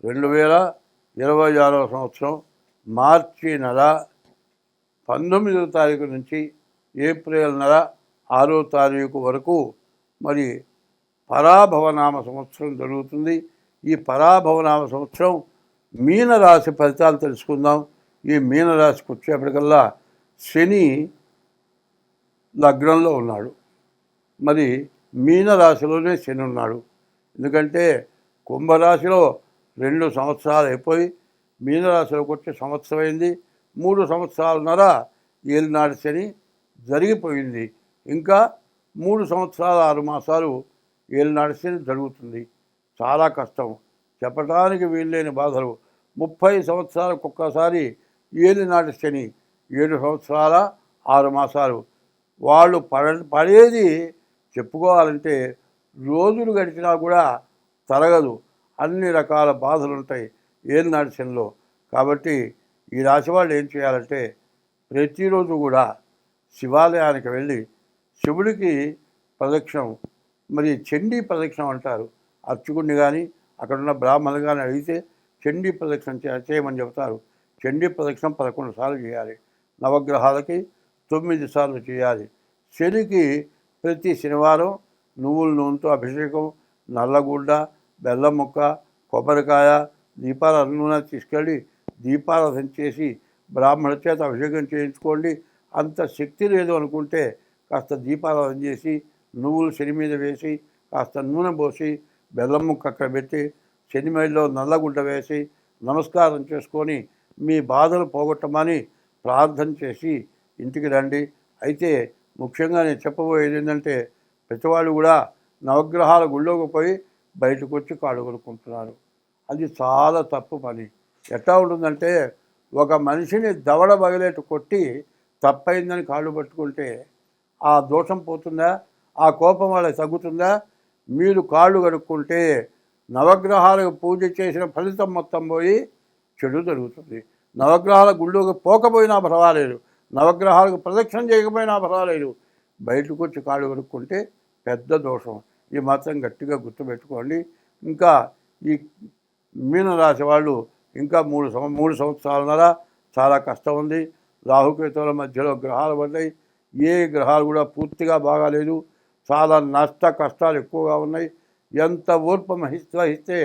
2026వ సంవత్సరం మార్చి నెల 19వ తారీఖు నుంచి ఏప్రిల్ నెల 6వ తారీఖు వరకు మరి పరాభవనామ సంవత్సరం జరుగుతుంది. ఈ పరాభవనామ సంవత్సరం మీనరాశి ఫలితాలు తెలుసుకుందాం. ఈ మీనరాశికి వచ్చేప్పటికల్లా శని లగ్నంలో ఉన్నాడు. మరి మీనరాశిలోనే శని ఉన్నాడు. ఎందుకంటే కుంభరాశిలో 2 సంవత్సరాలు అయిపోయి మీనరాశిలోకి వచ్చే సంవత్సరం అయింది. 3 సంవత్సరాలున్నర ఏలినాటి శని జరిగిపోయింది. ఇంకా 3 సంవత్సరాలు 6 మాసాలు ఏలినాటి శని జరుగుతుంది. చాలా కష్టం, చెప్పడానికి వీల్లేని బాధలు. 30 సంవత్సరాలకు ఒక్కసారి ఏలినాటి శని, 7 సంవత్సరాల 6 మాసాలు. వాళ్ళు పడేది చెప్పుకోవాలంటే రోజులు గడిచినా కూడా తరగదు. అన్ని రకాల బాధలు ఉంటాయి ఏలినాటి శనిలో. కాబట్టి ఈ రాశి వాళ్ళు ఏం చేయాలంటే ప్రతిరోజు కూడా శివాలయానికి వెళ్ళి శివుడికి ప్రదక్షిణం, మరి చండీ ప్రదక్షిణం అంటారు. అర్చకుడిని కానీ అక్కడున్న బ్రాహ్మణులు కానీ అడిగితే చండీ ప్రదక్షిణం చేయమని చెబుతారు. చండీ ప్రదక్షిణం 11 సార్లు చేయాలి. నవగ్రహాలకి 9 సార్లు చేయాలి. శనికి ప్రతి శనివారం నువ్వుల నూనెతో అభిషేకం, నల్లగుడ్డ, బెల్లం ముక్క, కొబ్బరికాయ, దీపారాధన నూనె తీసుకెళ్ళి దీపారాధన చేసి బ్రాహ్మణ చేత అభిషేకం చేయించుకోండి. అంత శక్తి లేదు అనుకుంటే కాస్త దీపారాధన చేసి నువ్వులు శని మీద వేసి కాస్త నూనె పోసి బెల్లం ముక్క అక్కడ పెట్టి శని మేడలో నల్లగుడ్డ వేసి నమస్కారం చేసుకొని మీ బాధలు పోగొట్టమని ప్రార్థన చేసి ఇంటికి రండి. అయితే ముఖ్యంగా నేను చెప్పబోయేది ఏంటంటే ప్రతివాళ్ళు కూడా నవగ్రహాల గుళ్ళోకి పోయి బయటకు వచ్చి కాళ్ళు కొనుక్కుంటున్నారు. అది చాలా తప్పు పని. ఎట్లా ఉంటుందంటే ఒక మనిషిని దవడ బగిలేటు కొట్టి తప్పైందని కాళ్ళు పట్టుకుంటే ఆ దోషం పోతుందా? ఆ కోపం వాళ్ళకి తగ్గుతుందా? మీరు కాళ్ళు కడుక్కుంటే నవగ్రహాలకు పూజ చేసిన ఫలితం మొత్తం పోయి చెడు జరుగుతుంది. నవగ్రహాల గుళ్ళోకి పోకపోయినా పర్వాలేదు, నవగ్రహాలకు ప్రదక్షిణ చేయకపోయినా పర్వాలేదు, బయటకు వచ్చి కాళ్ళు కడుక్కుంటే పెద్ద దోషం. ఈ మాత్రం గట్టిగా గుర్తుపెట్టుకోండి. ఇంకా ఈ మీనరాశి వాళ్ళు ఇంకా 3 సంవత్సరాలున్నర చాలా కష్టం ఉంది. రాహుకేతువుల మధ్యలో గ్రహాలు పడ్డాయి. ఏ గ్రహాలు కూడా పూర్తిగా బాగాలేదు. చాలా నష్ట కష్టాలు ఎక్కువగా ఉన్నాయి. ఎంత ఓర్పు వహిస్తే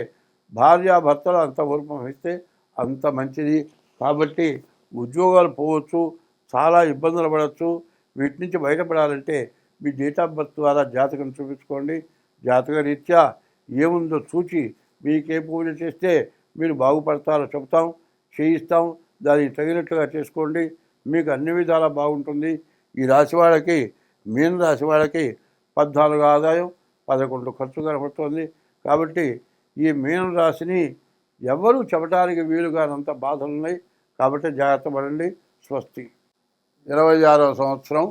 భార్యాభర్తలు అంత ఓర్పు వహిస్తే అంత మంచిది. కాబట్టి ఉద్యోగాలు పోవచ్చు, చాలా ఇబ్బందులు పడవచ్చు. వీటి నుంచి బయటపడాలంటే మీ డేట్ ఆఫ్ బర్త్ ద్వారా జాతకం చూపించుకోండి. జాతక రీత్యా ఏముందో చూచి మీకే పూజ చేస్తే మీరు బాగుపడతారో చెబుతాం, చేయిస్తాం. దానికి తగినట్లుగా చేసుకోండి, మీకు అన్ని విధాలా బాగుంటుంది. ఈ రాశి వాళ్ళకి, మీన రాశి వాళ్ళకి 14 ఆదాయం, 11 ఖర్చు కనబడుతుంది. కాబట్టి ఈ మీన రాశిని ఎవరూ చెప్పడానికి వీలుగానంత బాధలు ఉన్నాయి. కాబట్టి జాగ్రత్త పడండి. స్వస్తి. 26వ సంవత్సరం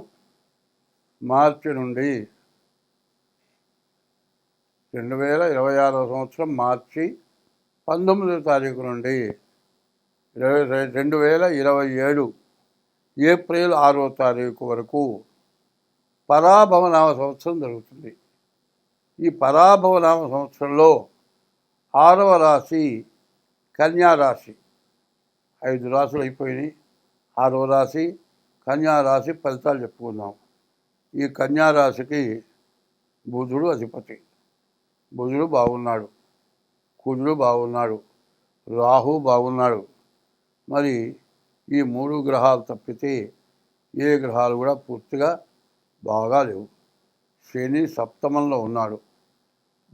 మార్చి నుండి 2026వ సంవత్సరం మార్చి 19వ తారీఖు నుండి 2027 ఏప్రిల్ 6వ తారీఖు వరకు పరాభవనామ సంవత్సరం జరుగుతుంది. ఈ పరాభవనామ సంవత్సరంలో 6వ రాశి కన్యారాశి. 5 రాశులు అయిపోయినాయి. 6వ రాశి కన్యారాశి ఫలితాలు చెప్పుకుందాం. ఈ కన్యారాశికి బుధుడు అధిపతి. బుధుడు బాగున్నాడు, కుజుడు బాగున్నాడు, రాహు బాగున్నాడు. మరి ఈ 3 గ్రహాలు తప్పితే ఏ గ్రహాలు కూడా పూర్తిగా బాగా లేవు. శని సప్తమంలో ఉన్నాడు.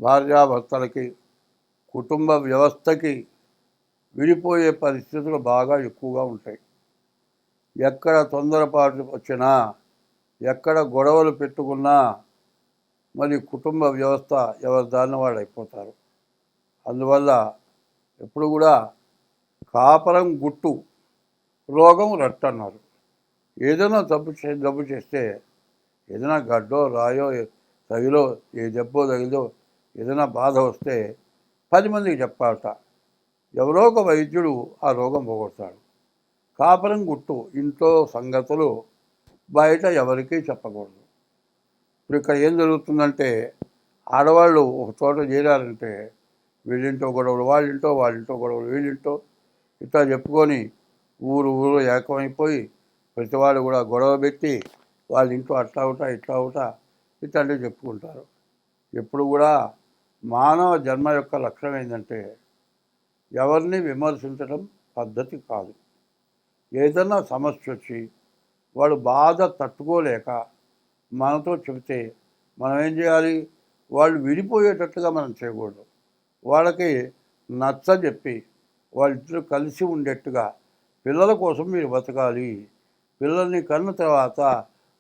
భార్యాభర్తలకి, కుటుంబ వ్యవస్థకి విడిపోయే పరిస్థితులు బాగా ఎక్కువగా ఉంటాయి. ఎక్కడ తొందరపాటు వచ్చినా, ఎక్కడ గొడవలు పెట్టుకున్నా మరి కుటుంబ వ్యవస్థ ఎవరి దారిన వాళ్ళు అయిపోతారు. అందువల్ల ఎప్పుడు కూడా కాపరం గుట్టు, రోగం రట్టు అన్నారు. ఏదైనా జబ్బు చేస్తే, ఏదైనా గడ్డో రాయో తగిలో, ఏ జబ్బో తగిలో, ఏదైనా బాధ వస్తే 10 మందికి చెప్పాలట. ఎవరో ఒక వైద్యుడు ఆ రోగం పోగొడతాడు. కాపరం గుట్టు, ఇంట్లో సంగతులు బయట ఎవరికీ చెప్పకూడదు. ఇప్పుడు ఇక్కడ ఏం జరుగుతుందంటే ఆడవాళ్ళు ఒక చోట చేరారంటే వీళ్ళింటో గొడవలు వాళ్ళింటో, వాళ్ళింటో గొడవలు వీళ్ళింటో, ఇట్లా చెప్పుకొని ఊరు ఊరు ఏకమైపోయి ప్రతివాడు కూడా గొడవ పెట్టి వాళ్ళ ఇంట్లో అట్లా అవుతా ఇట్లా అవుతా ఇట్లాంటివి చెప్పుకుంటారు. ఎప్పుడు కూడా మానవ జన్మ యొక్క లక్ష్యం ఏంటంటే ఎవరిని విమర్శించడం పద్ధతి కాదు. ఏదన్నా సమస్య వచ్చి వాడు బాధ తట్టుకోలేక మనతో చెబితే మనం ఏం చేయాలి? వాళ్ళు విడిపోయేటట్టుగా మనం చేయకూడదు. వాళ్ళకి నచ్చజెప్పి వాళ్ళిద్దరూ కలిసి ఉండేట్టుగా పిల్లల కోసం మీరు బతకాలి. పిల్లల్ని కన్న తర్వాత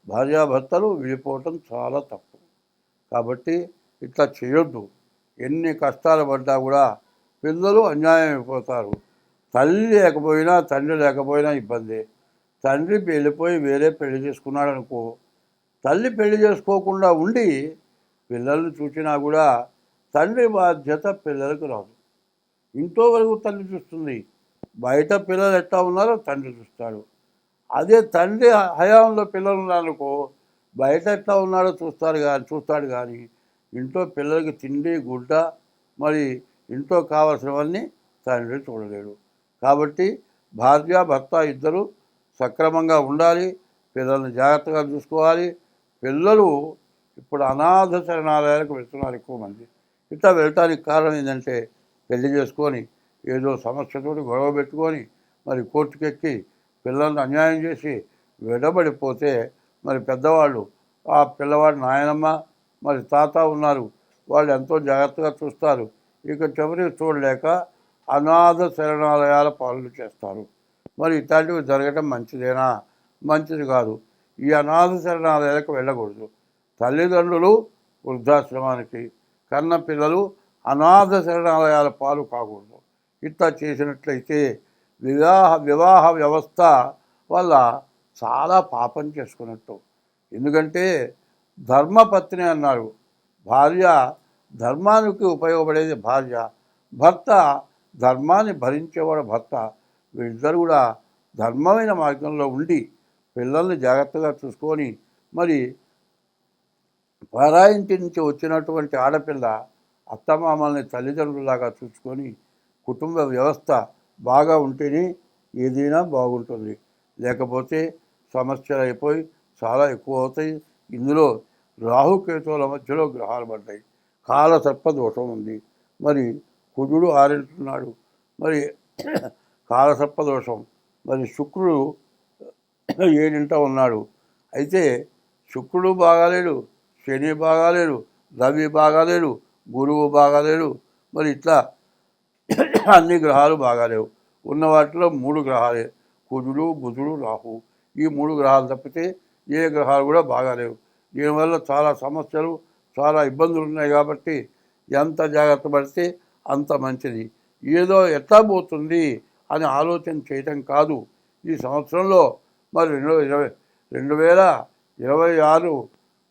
భార్యాభర్తలు విడిపోవటం చాలా తప్పు. కాబట్టి ఇట్లా చేయొద్దు. ఎన్ని కష్టాలు పడ్డా కూడా పిల్లలు అన్యాయం అయిపోతారు. తల్లి లేకపోయినా తండ్రి లేకపోయినా ఇబ్బంది. తండ్రి వెళ్ళిపోయి వేరే పెళ్లి చేసుకున్నాడు అనుకో, తల్లి పెళ్లి చేసుకోకుండా ఉండి పిల్లల్ని చూసినా కూడా తండ్రి బాధ్యత పిల్లలకు రాదు. ఇంట్లో వరకు తల్లి చూస్తుంది, బయట పిల్లలు ఎట్లా ఉన్నారో తండ్రి చూస్తాడు. అదే తండ్రి హయాంలో పిల్లలు ఉన్నారనుకో, బయట ఎట్లా ఉన్నాడో చూస్తాడు కానీ ఇంట్లో పిల్లలకి తిండి గుడ్డ మరి ఇంట్లో కావాల్సినవన్నీ తండ్రి చూడలేడు. కాబట్టి భార్య భర్త ఇద్దరు సక్రమంగా ఉండాలి. పిల్లల్ని జాగ్రత్తగా చూసుకోవాలి. పిల్లలు ఇప్పుడు అనాథ శరణాలయాలకు వెళ్తున్నారు ఎక్కువ మంది. ఇట్లా వెళ్ళటానికి కారణం ఏంటంటే పెళ్లి చేసుకొని ఏదో సమస్యతోటి గొడవ పెట్టుకొని మరి కోర్టుకెక్కి పిల్లల్ని అన్యాయం చేసి విడబడిపోతే మరి పెద్దవాళ్ళు ఆ పిల్లవాడి నాయనమ్మ మరి తాత ఉన్నారు, వాళ్ళు ఎంతో జాగ్రత్తగా చూస్తారు. ఇక చివరికి చూడలేక అనాథ శరణాలయాల పాలన చేస్తారు. మరి ఇట్లాంటివి జరగటం మంచిదేనా? మంచిది కాదు. ఈ అనాథ శరణాలయాలకు వెళ్ళకూడదు. తల్లిదండ్రులు వృద్ధాశ్రమానికి, కన్న పిల్లలు అనాథ శరణాలయాల పాలు కాకూడదు. ఇట్లా చేసినట్లయితే వివాహ వ్యవస్థ వల్ల చాలా పాపం చేసుకున్నట్టు. ఎందుకంటే ధర్మపత్ని అన్నారు. భార్య ధర్మానికి ఉపయోగపడేది భార్య, భర్త ధర్మాన్ని భరించేవాడు భర్త. వీళ్ళిద్దరు కూడా ధర్మమైన మార్గంలో ఉండి పిల్లల్ని జాగ్రత్తగా చూసుకొని మరి పరాయింటి నుంచి వచ్చినటువంటి ఆడపిల్ల అత్తమామల్ని తల్లిదండ్రులాగా చూసుకొని కుటుంబ వ్యవస్థ బాగా ఉంటేనే ఏదైనా బాగుంటుంది. లేకపోతే సమస్యలు అయిపోయి చాలా ఎక్కువ అవుతాయి. ఇందులో రాహుకేతువుల మధ్యలో గ్రహాలు పడ్డాయి. కాలసర్ప దోషం ఉంది. మరి కుజుడు ఆరింటున్నాడు. మరి కాలసర్ప దోషం. మరి శుక్రుడు ఏడింట ఉన్నాడు. అయితే శుక్రుడు బాగాలేడు, శని బాగాలేడు, రవి బాగాలేడు, గురువు బాగాలేడు. మరి ఇట్లా అన్ని గ్రహాలు బాగాలేవు. ఉన్న వాటిలో 3 గ్రహాలే, కుజుడు బుధుడు రాహు. ఈ 3 గ్రహాలు తప్పితే ఏ గ్రహాలు కూడా బాగాలేవు. దీనివల్ల చాలా సమస్యలు చాలా ఇబ్బందులు ఉన్నాయి. కాబట్టి ఎంత జాగ్రత్త పడితే అంత మంచిది. ఏదో ఎట్లా పోతుంది అని ఆలోచన చేయటం కాదు. ఈ సంవత్సరంలో మరి 2026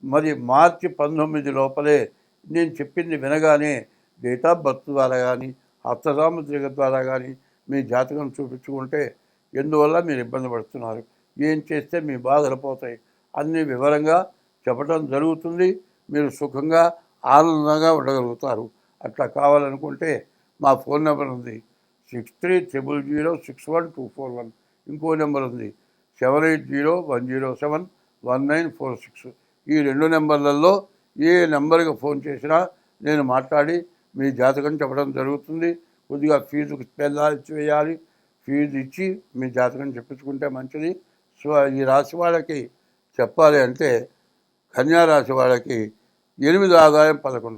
మరి మార్చి 19 లోపలే నేను చెప్పింది వినగానే డేట్ ఆఫ్ బర్త్ ద్వారా కానీ హస్తసాముద్రిక ద్వారా కానీ మీ జాతకం చూపించుకుంటే ఎందువల్ల మీరు ఇబ్బంది పడుతున్నారు, ఏం చేస్తే మీ బాధలు పోతాయి అన్ని వివరంగా చెప్పడం జరుగుతుంది. మీరు సుఖంగా ఆనందంగా ఉండగలుగుతారు. అట్లా కావాలనుకుంటే మా ఫోన్ నెంబర్ ఉంది 6300061241. ఇంకో నెంబర్ ఉంది 7801071946. ఈ 2 నెంబర్లలో ఏ నెంబర్కి ఫోన్ చేసినా నేను మాట్లాడి మీ జాతకం చెప్పడం జరుగుతుంది. కొద్దిగా ఫీజు వేయాలి. ఫీజు ఇచ్చి మీ జాతకం చెప్పించుకుంటే మంచిది. సో ఈ రాశి వాళ్ళకి చెప్పాలి అంటే కన్యా రాశి వాళ్ళకి 8 ఆదాయం 11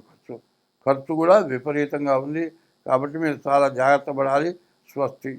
ఖర్చు కూడా విపరీతంగా ఉంది. కాబట్టి మీరు చాలా జాగ్రత్త పడాలి. స్వస్తి.